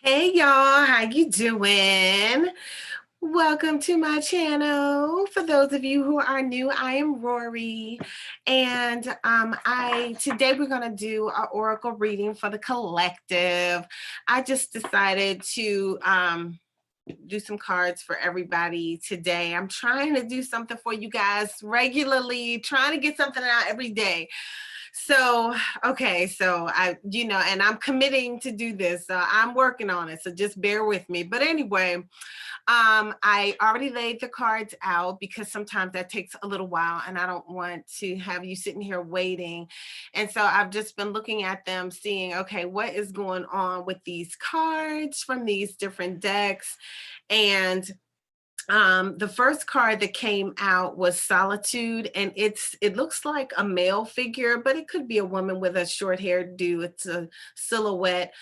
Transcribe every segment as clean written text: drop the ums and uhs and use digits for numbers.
Hey y'all, how you doing? Welcome to my channel. For those of you who are new, I am Rorree, and I today we're gonna do our oracle reading for the collective. I just decided to do some cards for everybody today. I'm trying to do something for you guys regularly, trying to get something out every day. So, okay, so and I'm committing to do this. So I'm working on it. So just bear with me. But anyway, I already laid the cards out because sometimes that takes a little while and I don't want to have you sitting here waiting. And so I've just been looking at them, seeing, okay, what is going on with these cards from these different decks. And the first card that came out was Solitude, and it looks like a male figure, but it could be a woman with a short hairdo. It's a silhouette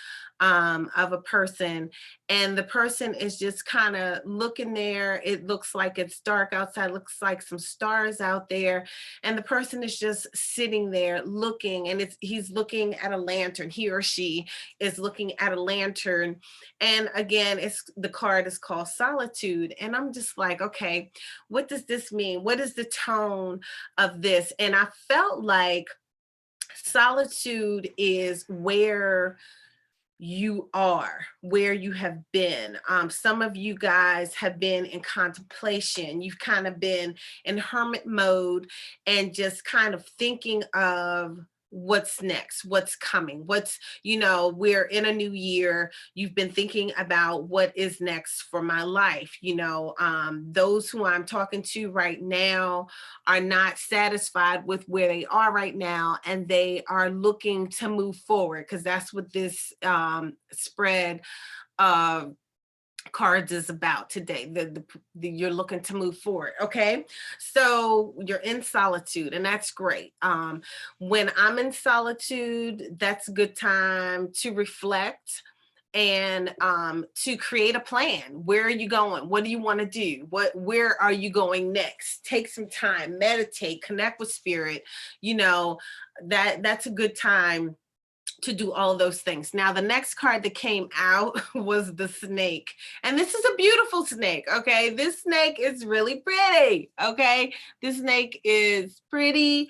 of a person, and the person is just kind of looking there. It looks like it's dark outside, looks like some stars out there, and the person is just sitting there looking, and he's looking at a lantern. He or she is looking at a lantern, and again, the card is called Solitude, and I'm just like, okay, what does this mean? What is the tone of this? And I felt like solitude is where you are, where you have been. Some of you guys have been in contemplation. You've kind of been in hermit mode and just kind of thinking of what's next, what's coming, we're in a new year. You've been thinking about what is next for my life. Those who I'm talking to right now are not satisfied with where they are right now, and they are looking to move forward, because that's what this spread of cards is about today. You're looking to move forward. Okay, so you're in solitude, and that's great. When I'm in solitude, that's a good time to reflect and to create a plan. Where are you going? What do you want to do? Where are you going next? Take some time, meditate, connect with spirit. That's a good time to do all of those things. Now, the next card that came out was the snake. And this is a beautiful snake, okay? This snake is really pretty, okay? This snake is pretty,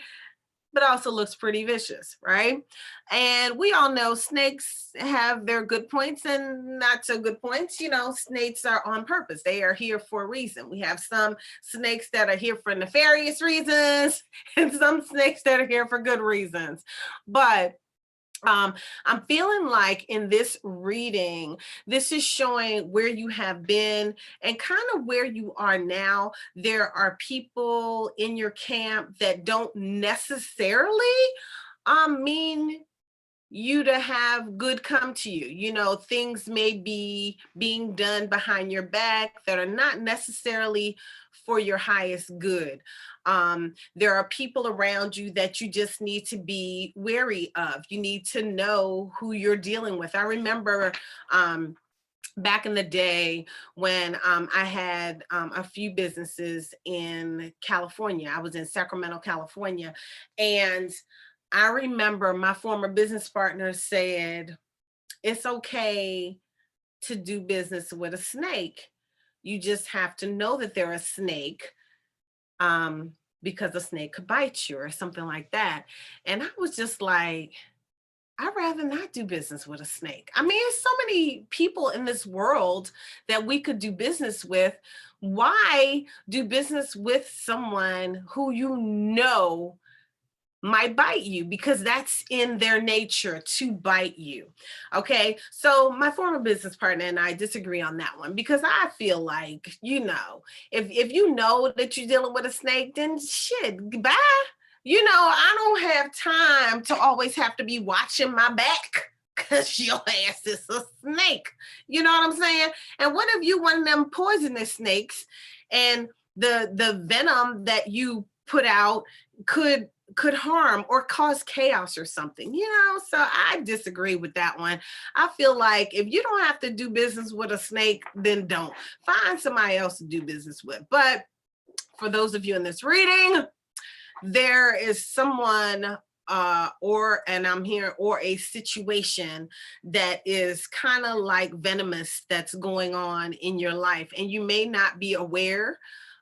but also looks pretty vicious, right? And we all know snakes have their good points and not so good points. Snakes are on purpose. They are here for a reason. We have some snakes that are here for nefarious reasons and some snakes that are here for good reasons. But I'm feeling like in this reading, this is showing where you have been and kind of where you are now. There are people in your camp that don't necessarily mean you to have good come to you. Things may be being done behind your back that are not necessarily for your highest good. There are people around you that you just need to be wary of. You need to know who you're dealing with. I remember back in the day when I had a few businesses in California. I was in Sacramento, California, and I remember my former business partner said, it's okay to do business with a snake. You just have to know that they're a snake, because a snake could bite you or something like that. And I was just like, I'd rather not do business with a snake. I mean, there's so many people in this world that we could do business with. Why do business with someone who might bite you, because that's in their nature to bite you? Okay, so my former business partner and I disagree on that one, because I feel like, if you know that you're dealing with a snake, then shit, bye. I don't have time to always have to be watching my back because your ass is a snake. You know what I'm saying? And what if you one of them poisonous snakes, and the venom that you put out could harm or cause chaos or something? So I disagree with that one. I feel like if you don't have to do business with a snake, then don't. Find somebody else to do business with. But for those of you in this reading, there is someone and I'm here, or a situation that is kind of like venomous that's going on in your life, and you may not be aware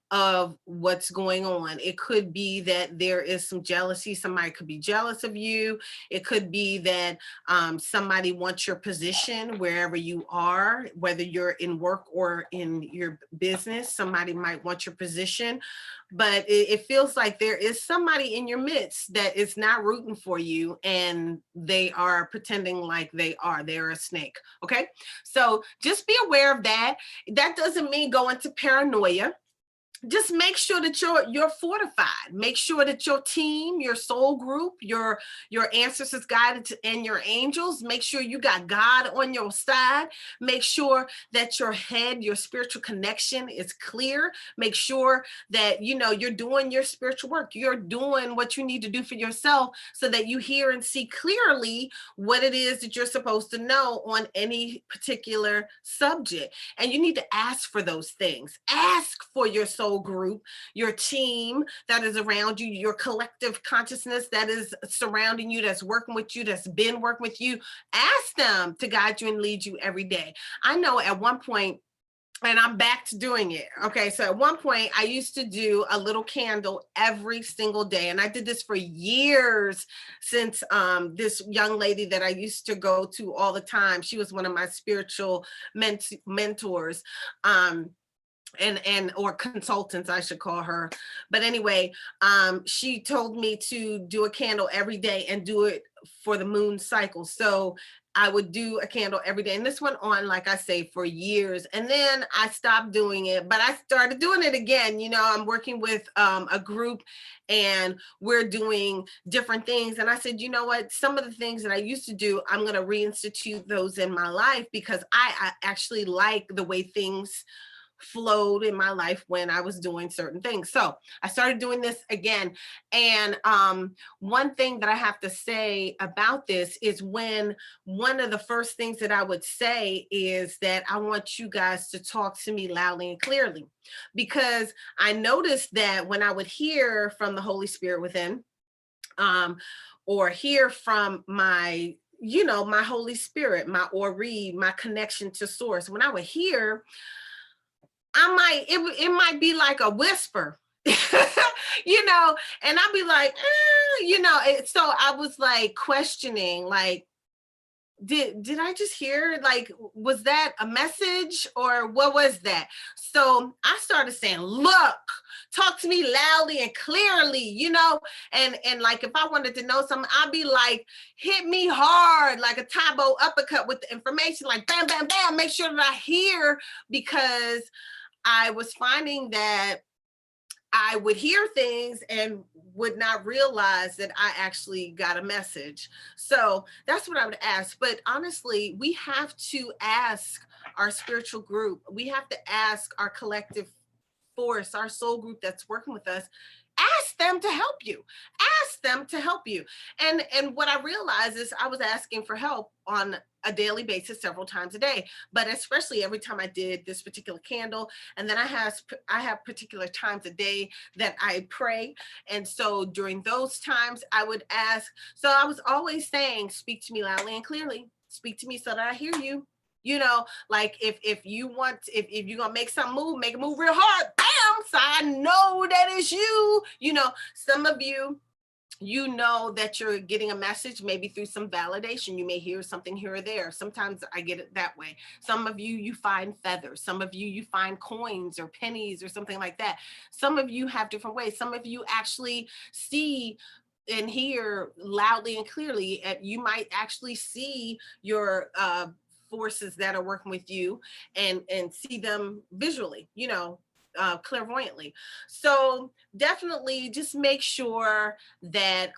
of what's going on. It could be that there is some jealousy. Somebody could be jealous of you. It could be that somebody wants your position wherever you are, whether you're in work or in your business. Somebody might want your position, but it feels like there is somebody in your midst that is not rooting for you, and they are pretending like they're a snake. Okay, so just be aware of that. That doesn't mean go into paranoia. Just make sure that you're fortified. Make sure that your team, your soul group, your ancestors guided and your angels, make sure you got God on your side. Make sure that your head, your spiritual connection is clear. Make sure that you're doing your spiritual work. You're doing what you need to do for yourself, so that you hear and see clearly what it is that you're supposed to know on any particular subject. And you need to ask for those things. Ask for your soul group, your team that is around you, your collective consciousness that is surrounding you, that's working with you, that's been working with you. Ask them to guide you and lead you every day. I know at one point, and I'm back to doing it. Okay. So at one point I used to do a little candle every single day. And I did this for years, since this young lady that I used to go to all the time, she was one of my spiritual mentors. And or consultants, I should call her. But anyway, she told me to do a candle every day and do it for the moon cycle. So I would do a candle every day. And this went on, like I say, for years. And then I stopped doing it, but I started doing it again. I'm working with a group, and we're doing different things. And I said, you know what? Some of the things that I used to do, I'm going to reinstitute those in my life, because I actually like the way things flowed in my life when I was doing certain things. So I started doing this again. And one thing that I have to say about this is, when one of the first things that I would say is that I want you guys to talk to me loudly and clearly, because I noticed that when I would hear from the Holy Spirit within, or hear from my my Holy Spirit, my Rorree, my connection to source, when I would hear, it might be like a whisper, and I'd be like, so I was like questioning, like, did I just hear, like, was that a message, or what was that? So I started saying, look, talk to me loudly and clearly, and like, if I wanted to know something, I'd be like, hit me hard, like a Tabo uppercut with the information, like bam, bam, bam, make sure that I hear, because I was finding that I would hear things and would not realize that I actually got a message. So that's what I would ask. But honestly, we have to ask our spiritual group. We have to ask our collective force, our soul group that's working with us. Ask them to help you. Ask them to help you. And what I realized is, I was asking for help on a daily basis, several times a day, but especially every time I did this particular candle. And then I have particular times a day that I pray. And so during those times I would ask. So I was always saying, speak to me loudly and clearly. Speak to me so that I hear you. Like, if you're gonna make something move, make it move real hard, bam, so I know that it's you. Some of you, that you're getting a message maybe through some validation. You may hear something here or there. Sometimes I get it that way. Some of you find feathers. Some of you find coins or pennies or something like that. Some of you have different ways. Some of you actually see and hear loudly and clearly. You might actually see your forces that are working with you, and see them visually, clairvoyantly. So definitely just make sure that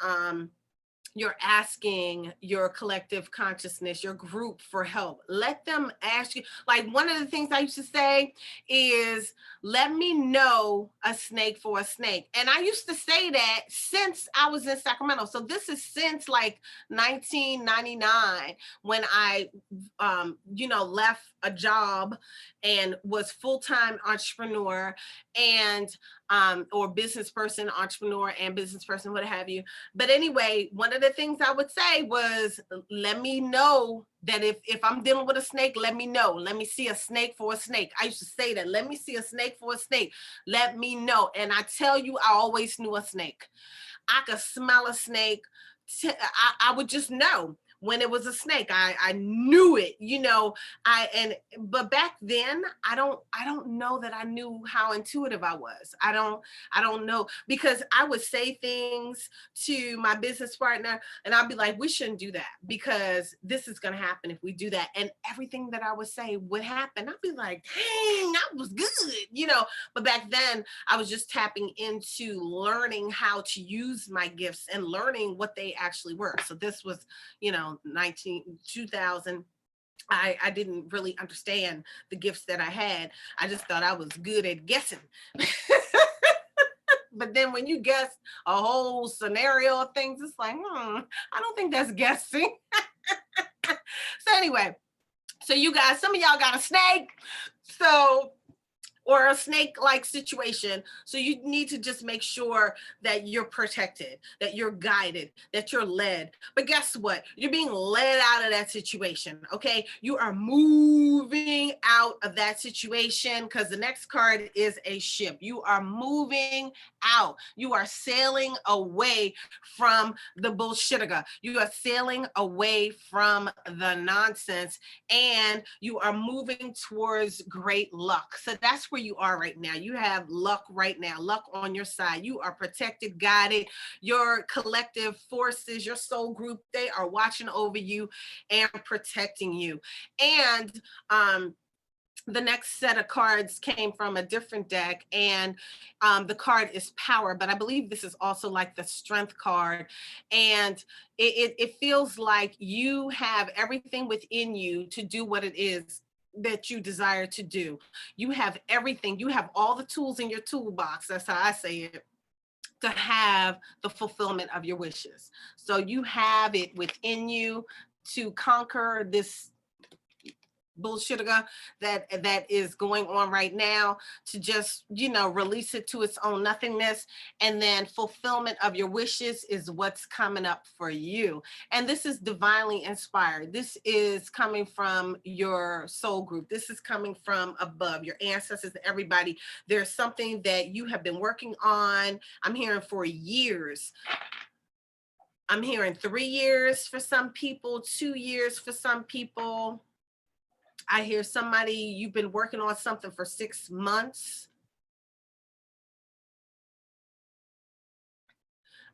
you're asking your collective consciousness, your group for help. Let them ask you. Like one of the things I used to say is, let me know a snake for a snake. And I used to say that since I was in Sacramento. So this is since like 1999 when I, left a job and was full-time entrepreneur and or business person, entrepreneur and business person, what have you. But anyway, one of the things I would say was, let me know that if I'm dealing with a snake, let me know. Let me see a snake for a snake. I used to say that. Let me see a snake for a snake. Let me know. And I tell you, I always knew a snake. I could smell a snake. I would just know when it was a snake. I knew it, but back then I don't know that I knew how intuitive I was. I don't know, because I would say things to my business partner and I'd be like, we shouldn't do that because this is going to happen if we do that. And everything that I would say would happen. I'd be like, dang, that was good. But back then I was just tapping into learning how to use my gifts and learning what they actually were. So this was, 2000. I didn't really understand the gifts that I had. I just thought I was good at guessing. But then when you guess a whole scenario of things, it's like, I don't think that's guessing. So anyway, so you guys, some of y'all got a snake. Or a snake-like situation. So you need to just make sure that you're protected, that you're guided, that you're led. But guess what? You're being led out of that situation, okay? You are moving out of that situation because the next card is a ship. You are moving out. You are sailing away from the bullshittiga. You are sailing away from the nonsense, and you are moving towards great luck. So that's where you are right now. You have luck right now, luck on your side. You are protected, guided. Your collective forces, your soul group, they are watching over you and protecting you. And the next set of cards came from a different deck, and the card is power, but I believe this is also like the strength card. And it feels like you have everything within you to do what it is that you desire to do. You have everything. You have all the tools in your toolbox. That's how I say it, to have the fulfillment of your wishes. So you have it within you to conquer this bullshit that is going on right now, to just release it to its own nothingness. And then fulfillment of your wishes is what's coming up for you. And this is divinely inspired. This is coming from your soul group. This is coming from above, your ancestors, everybody. There's something that you have been working on. I'm hearing for years. I'm hearing 3 years for some people, 2 years for some people. I hear somebody, you've been working on something for 6 months.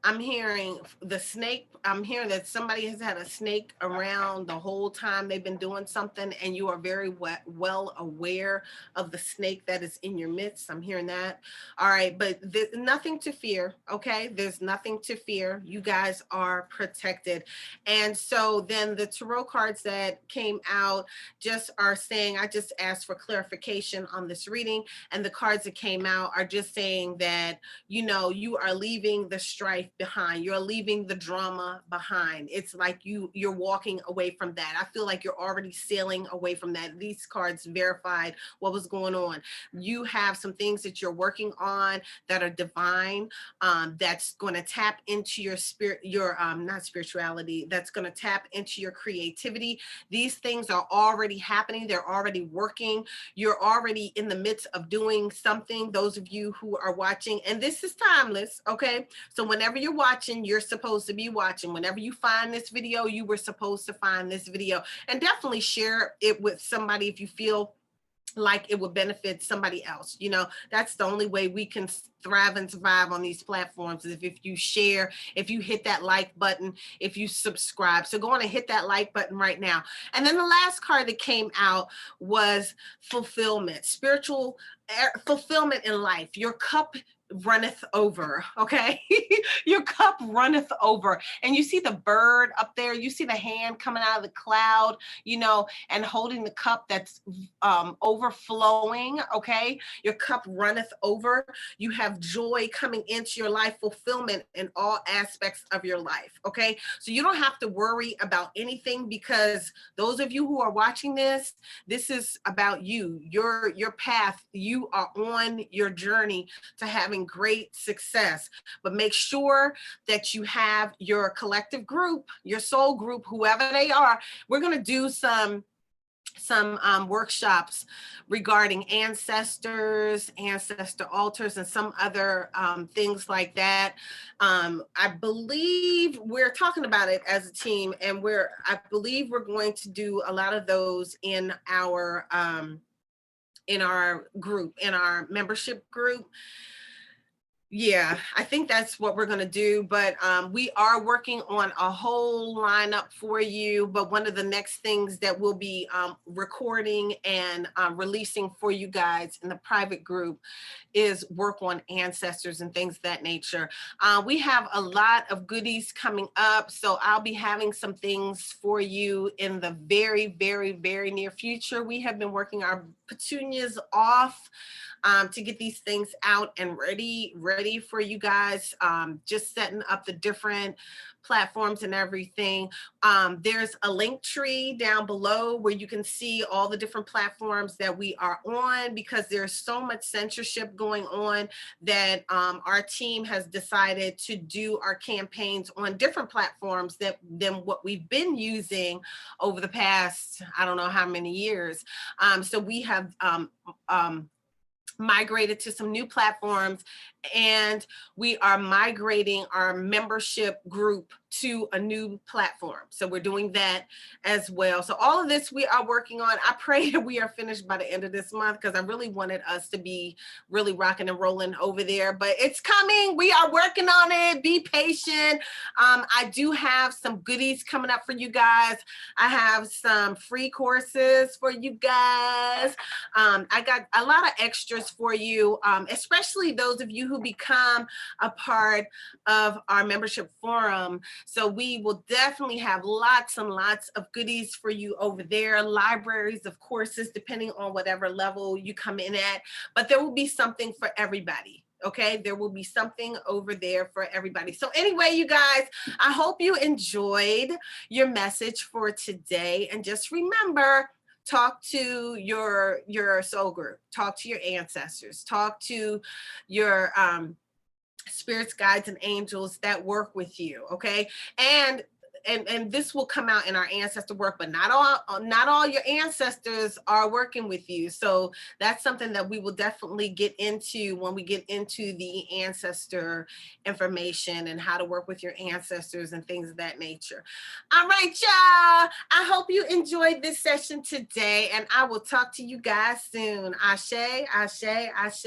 I'm hearing the snake. I'm hearing that somebody has had a snake around the whole time they've been doing something, and you are very well aware of the snake that is in your midst. I'm hearing that. All right, but there's nothing to fear, okay? There's nothing to fear. You guys are protected. And so then the tarot cards that came out just are saying, I just asked for clarification on this reading, and the cards that came out are just saying that, you are leaving the strife behind. You're leaving the drama behind. It's like you're walking away from that. I feel like you're already sailing away from that. These cards verified what was going on. You have some things that you're working on that are divine, that's going to tap into your spirit, your not spirituality, that's going to tap into your creativity. These things are already happening. They're already working. You're already in the midst of doing something. Those of you who are watching, and this is timeless, okay? So whenever you're watching, you're supposed to be watching. Whenever you find this video, you were supposed to find this video. And definitely share it with somebody if you feel like it would benefit somebody else. That's the only way we can thrive and survive on these platforms, is if you share, if you hit that like button, if you subscribe. So go on and hit that like button right now. And then the last card that came out was fulfillment, spiritual fulfillment in life. Your cup runneth over, okay? Your cup runneth over. And you see the bird up there, you see the hand coming out of the cloud, you know, and holding the cup that's overflowing, okay? Your cup runneth over. You have joy coming into your life, fulfillment in all aspects of your life, okay? So you don't have to worry about anything, because those of you who are watching this is about you, your path. You are on your journey to having great success. But make sure that you have your collective group, your soul group, whoever they are. We're going to do some workshops regarding ancestors, ancestor altars, and some other things like that. I believe we're talking about it as a team, and I believe we're going to do a lot of those in our group, in our membership group. Yeah, I think that's what we're going to do. But we are working on a whole lineup for you. But one of the next things that we'll be recording and releasing for you guys in the private group is work on ancestors and things of that nature. We have a lot of goodies coming up. So I'll be having some things for you in the very, very, very near future. We have been working our petunias off to get these things out and ready for you guys. Just setting up the different platforms and everything. There's a link tree down below where you can see all the different platforms that we are on, because there's so much censorship going on that our team has decided to do our campaigns on different platforms than what we've been using over the past, I don't know how many years. So we have migrated to some new platforms, and we are migrating our membership group to a new platform. So we're doing that as well. So all of this we are working on. I pray that we are finished by the end of this month, because I really wanted us to be really rocking and rolling over there, but it's coming. We are working on it. Be patient. I do have some goodies coming up for you guys. I have some free courses for you guys. I got a lot of extras for you, especially those of you who become a part of our membership forum. So we will definitely have lots and lots of goodies for you over there, libraries of courses, depending on whatever level you come in at, but there will be something for everybody. Okay, there will be something over there for everybody. So anyway, you guys, I hope you enjoyed your message for today. And just remember, talk to your soul group, talk to your ancestors, talk to your spirits, guides, and angels that work with you, okay? And this will come out in our ancestor work, but not all your ancestors are working with you. So that's something that we will definitely get into when we get into the ancestor information and how to work with your ancestors and things of that nature. All right, y'all. I hope you enjoyed this session today, and I will talk to you guys soon. Ashe, ashe, ashe.